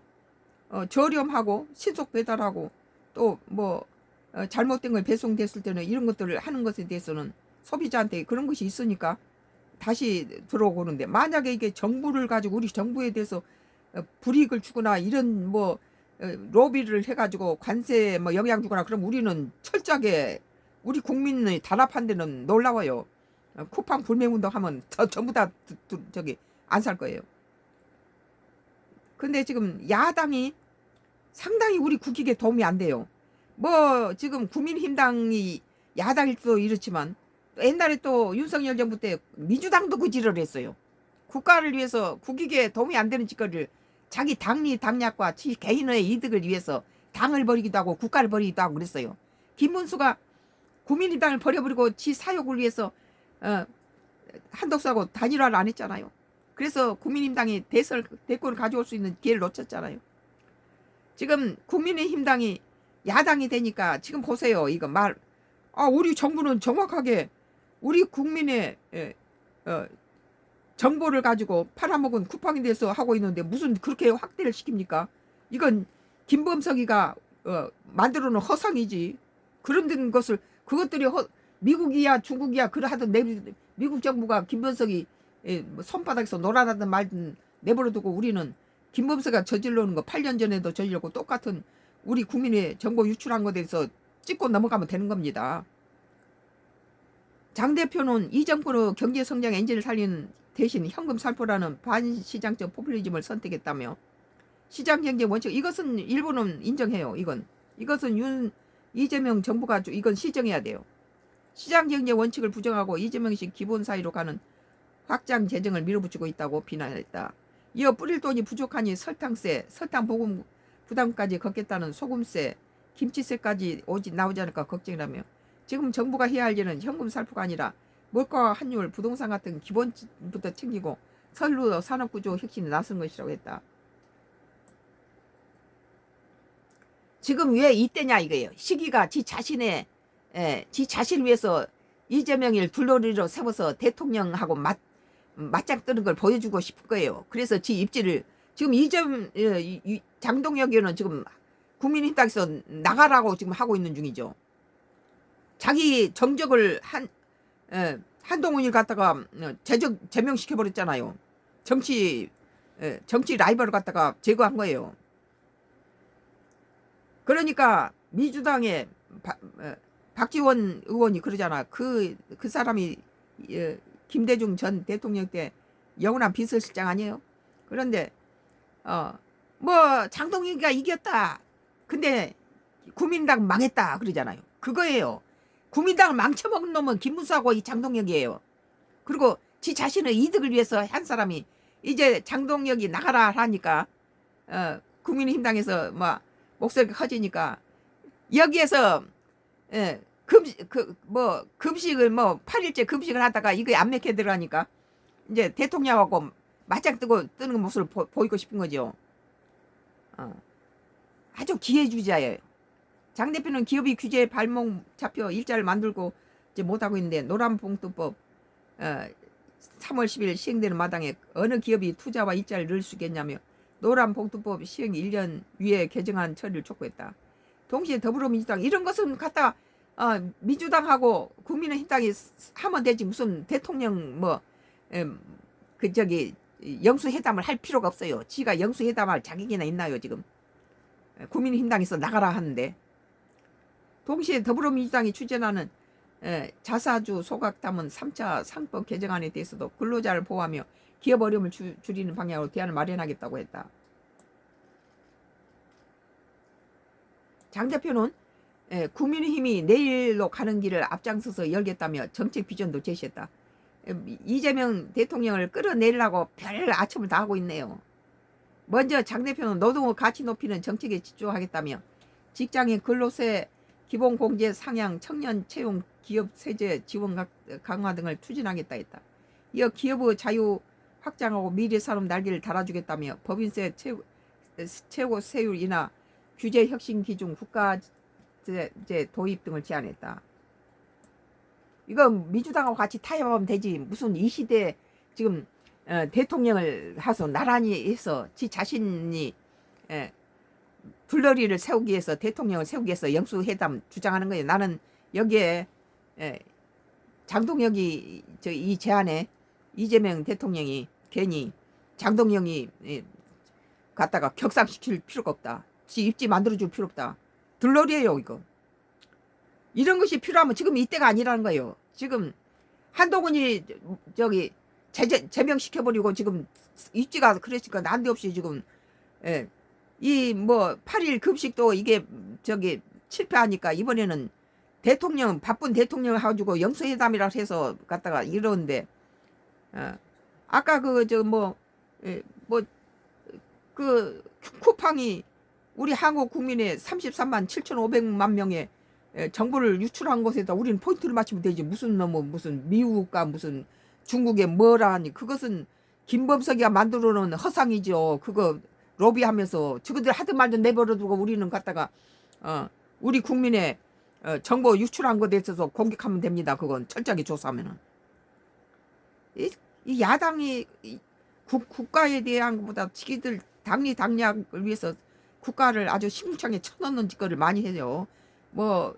저렴하고 신속 배달하고 또 뭐 잘못된 걸 배송됐을 때는 이런 것들을 하는 것에 대해서는 소비자한테 그런 것이 있으니까 다시 들어오는데 만약에 이게 정부를 가지고 우리 정부에 대해서 불이익을 주거나 이런 뭐 로비를 해가지고 관세 뭐 영향 주거나 그럼 우리는 철저하게 우리 국민의 단합한 데는 놀라워요. 쿠팡 불매운동 하면 전부 다 저기 안 살 거예요. 근데 지금 야당이 상당히 우리 국익에 도움이 안 돼요. 뭐 지금 국민힘당이 야당일 수도 이렇지만 옛날에 또 윤석열 정부 때 민주당도 그 지를 했어요. 국가를 위해서 국익에 도움이 안 되는 짓거리를 자기 당리 당략과 지 개인의 이득을 위해서 당을 버리기도 하고 국가를 버리기도 하고 그랬어요. 김문수가 국민의당을 버려버리고 지 사욕을 위해서 한독수하고 단일화를 안 했잖아요. 그래서 국민의힘당이 대권을 가져올 수 있는 기회를 놓쳤잖아요. 지금 국민의힘당이 야당이 되니까 지금 보세요. 이거 우리 정부는 정확하게 우리 국민의 정보를 가지고 팔아먹은 쿠팡에 대해서 하고 있는데 무슨 그렇게 확대를 시킵니까? 이건 김범석이가 만들어 놓은 허상이지. 그런 것을 그것들이 미국이야 중국이야 그러하던 미국 정부가 김범석이 뭐 손바닥에서 놀아나든 말든 내버려두고 우리는 김범석이가 저질러 놓은 거 8년 전에도 저질렀고 똑같은 우리 국민의 정보 유출한 것에 대해서 찍고 넘어가면 되는 겁니다. 장 대표는 이 정부로 경제 성장 엔진을 살리는 대신 현금 살포라는 반시장적 포퓰리즘을 선택했다며 시장 경제 원칙 이것은 일본은 인정해요. 이것은 이재명 정부가 이건 시정해야 돼요. 시장 경제 원칙을 부정하고 이재명식 기본 사이로 가는 확장 재정을 밀어붙이고 있다고 비난했다. 이어 뿌릴 돈이 부족하니 설탕세, 설탕 보금 부담까지 걷겠다는 소금세, 김치세까지 나오지 않을까 걱정이라며 지금 정부가 해야 할 일은 현금 살포가 아니라 물가와 환율, 부동산 같은 기본부터 챙기고 선로 산업구조 혁신에 나선 것이라고 했다. 지금 왜 이때냐 이거예요. 시기가 지 자신을 위해서 이재명을 둘러리로 세워서 대통령하고 맞짱 뜨는 걸 보여주고 싶은 거예요. 그래서 지 입지를 지금 장동혁 의원은 지금 국민의힘당에서 나가라고 지금 하고 있는 중이죠. 자기 정적을 한동훈을 갖다가 제명시켜버렸잖아요. 정치 라이벌을 갖다가 제거한 거예요. 그러니까 민주당의 박지원 의원이 그러잖아. 그 사람이 김대중 전 대통령 때 영원한 비서실장 아니에요? 그런데 뭐 장동혁이가 이겼다. 근데 국민당 망했다 그러잖아요. 그거예요. 국민당을 망쳐먹은 놈은 김문수하고 이 장동혁이에요. 그리고 지 자신의 이득을 위해서 한 사람이 이제 장동혁이 나가라 하니까 국민의힘당에서 뭐 목소리가 커지니까 여기에서 금식을 8일째 금식을 하다가 이게 안 맥혀 들어가니까 이제 대통령하고 맞짱 뜨는 모습을 보이고 싶은 거죠. 아주 기회주의자예요. 장 대표는 기업이 규제에 발목 잡혀 일자를 만들고 이제 못하고 있는데 노란봉투법 3월 10일 시행되는 마당에 어느 기업이 투자와 이자를 넣을 수 있겠냐며 노란봉투법 시행 1년 위에 개정안 처리를 촉구했다. 동시에 더불어민주당 이런 것은 갖다 민주당하고 국민의힘당이 하면 되지 무슨 대통령 그 저기 영수회담을 할 필요가 없어요. 지가 영수회담할 자격이나 있나요 지금. 국민의힘당에서 나가라 하는데. 동시에 더불어민주당이 추진하는 자사주 소각 담은 3차 상법 개정안에 대해서도 근로자를 보호하며 기업 어려움을 줄이는 방향으로 대안을 마련하겠다고 했다. 장 대표는 국민의힘이 내일로 가는 길을 앞장서서 열겠다며 정책 비전도 제시했다. 이재명 대통령을 끌어내리려고 별 아첨을 다 하고 있네요. 먼저 장 대표는 노동의 가치 높이는 정책에 집중하겠다며 직장인 근로세 기본공제 상향, 청년 채용, 기업 세제 지원 강화 등을 추진하겠다 했다. 이어 기업의 자유 확장하고 미래 산업 날개를 달아주겠다며 법인세 최고 세율 인하, 규제 혁신 기준, 국가제 도입 등을 제안했다. 이건 민주당하고 같이 타협하면 되지. 무슨 이 시대에 지금 대통령을 해서 나란히 해서 지 자신이 둘러리를 세우기 위해서 대통령을 세우기 위해서 영수회담 주장하는 거예요. 나는 여기에 장동혁이 이 제안에 이재명 대통령이 괜히 장동혁이 갖다가 격상시킬 필요가 없다. 지 입지 만들어줄 필요 없다. 둘러리예요 이거. 이런 것이 필요하면 지금 이때가 아니라는 거예요. 지금 한동훈이 저기 제명시켜버리고 지금 입지가 그랬으니까 난데없이 지금 이 뭐 8일 급식도 이게 저기 실패하니까 이번에는 대통령 바쁜 대통령 해가지고 영수회담이라 해서 갔다가 이러는데 아까 그 저 뭐 그 쿠팡이 우리 한국 국민의 33만 7,500만 명의 정보를 유출한 것에다 우리는 포인트를 맞추면 되지. 무슨 미국과 무슨 중국의 뭐라 하니 그것은 김범석이가 만들어 놓은 허상이죠. 그거 로비하면서 저거들 하든 말든 내버려두고 우리는 갖다가 우리 국민의 정보 유출한 것에 있어서 공격하면 됩니다. 그건 철저하게 조사하면은 이 야당이 국가에 대한 것보다 지기들 당리당략을 위해서 국가를 아주 심궁창에 쳐넣는 짓거리를 많이 해요. 뭐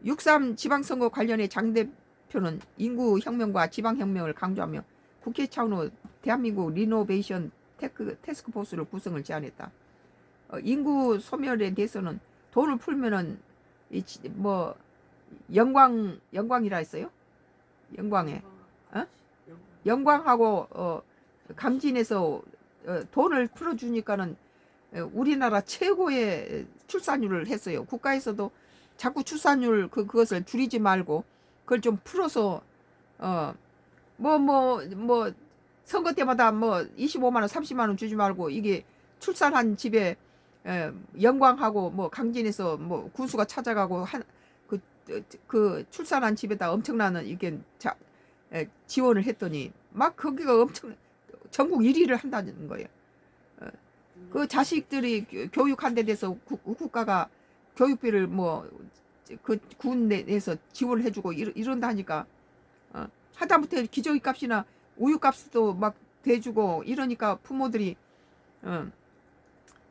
6.3 지방선거 관련해 장 대표는 인구혁명과 지방혁명을 강조하며 국회 차원으로 대한민국 리노베이션 태스크포스를 구성을 제안했다. 인구 소멸에 대해서는 돈을 풀면은 뭐 영광이라 했어요. 영광에 영광하고 강진에서 돈을 풀어주니까는 우리나라 최고의 출산율을 했어요. 국가에서도 자꾸 출산율 그것을 줄이지 말고 그걸 좀 풀어서 뭐 선거 때마다 뭐 25만 원, 30만 원 주지 말고 이게 출산한 집에 영광하고 뭐 강진에서 뭐 군수가 찾아가고 그 출산한 집에다 엄청나는 이게 지원을 했더니 막 거기가 엄청 전국 1위를 한다는 거예요. 그 자식들이 교육한 데 대해서 국가가 교육비를 뭐 그 군에서 지원을 해주고 이런다 하니까 하다못해 기저귀값이나 우유값도 막 대주고 이러니까 부모들이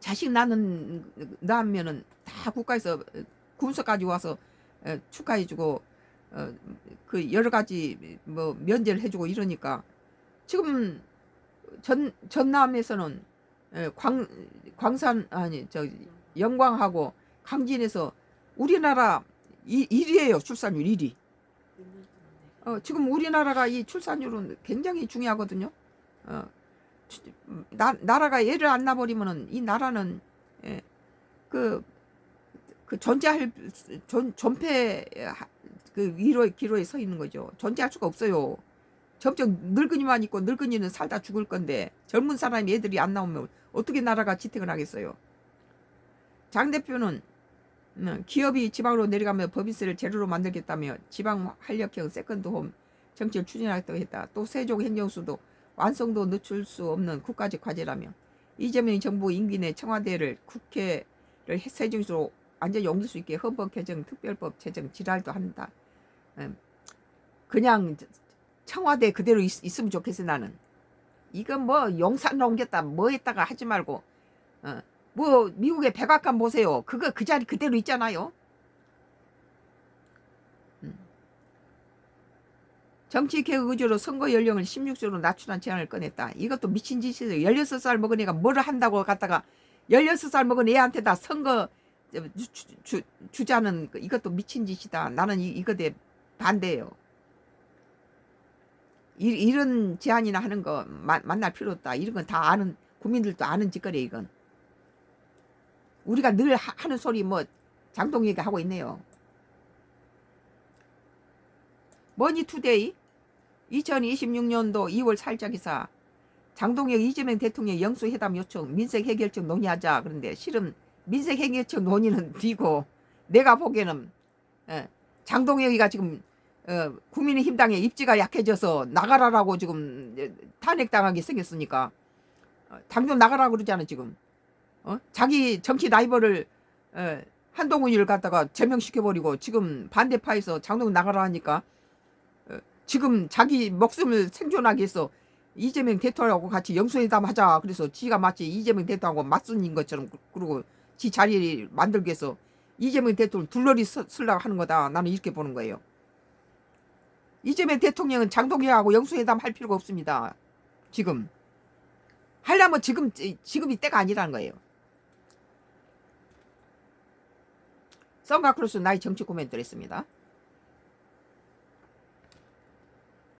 자식 낳으면은 다 국가에서 군서까지 와서 축하해주고 그 여러 가지 뭐 면제를 해주고 이러니까 지금 전남에서는 광산 아니 저 영광하고 강진에서 우리나라 1위예요. 출산율 1위. 지금 우리나라가 이 출산율은 굉장히 중요하거든요. 나라가 얘를 안 낳아버리면은 이 나라는 그 존재할 존폐 그 기로에 서 있는 거죠. 존재할 수가 없어요. 점점 늙은이만 있고 늙은이는 살다 죽을 건데 젊은 사람이 애들이 안 나오면 어떻게 나라가 지탱을 하겠어요. 장 대표는 기업이 지방으로 내려가며 법인세를 제로로 만들겠다며 지방 활력형 세컨드홈 정책을 추진하겠다고 했다. 또 세종 행정수도 완성도 늦출 수 없는 국가적 과제라며 이재명 정부 임기 내 청와대를 국회를 세종시로 완전히 옮길 수 있게 헌법 개정 특별법 제정 지랄도 한다. 그냥 청와대 그대로 있으면 좋겠어 나는. 이건 뭐 용산으로 옮겼다 뭐 했다가 하지 말고 뭐 미국의 백악관 보세요. 그거 그 자리 그대로 있잖아요. 정치 개혁 의지로 선거 연령을 16세로 낮추는 제안을 꺼냈다. 이것도 미친 짓이에요. 16살 먹은 애가 뭐를 한다고 갖다가 16살 먹은 애한테다 선거 주자는 이것도 미친 짓이다. 나는 이거에 반대예요. 이런 제안이나 하는 거 만날 필요 없다. 이런 건 다 아는 국민들도 아는 짓거리 이건. 우리가 늘 하는 소리 뭐 장동혁이 하고 있네요. 머니투데이 2026년도 2월 4일자 기사. 장동혁 이재명 대통령 영수회담 요청 민생 해결책 논의하자. 그런데 실은 민생 해결책 논의는 뒤고 내가 보기에는 장동혁이가 지금 국민의힘당의 입지가 약해져서 나가라라고 지금 탄핵당하게 생겼으니까 당장 나가라고 그러잖아 지금. 자기 정치 라이벌을 한동훈이를 갖다가 제명시켜버리고 지금 반대파에서 장동혁 나가라 하니까 지금 자기 목숨을 생존하기 위해서 이재명 대통령하고 같이 영수회담 하자. 그래서 지가 마치 이재명 대통령하고 맞선인 것처럼 그러고 지 자리를 만들기 위해서 이재명 대통령 둘러리 쓰려고 하는 거다. 나는 이렇게 보는 거예요. 이재명 대통령은 장동혁하고 영수회담 할 필요가 없습니다. 지금 하려면 지금이 때가 아니라는 거예요. 썬가크로스 나의 정치 코멘트를 했습니다.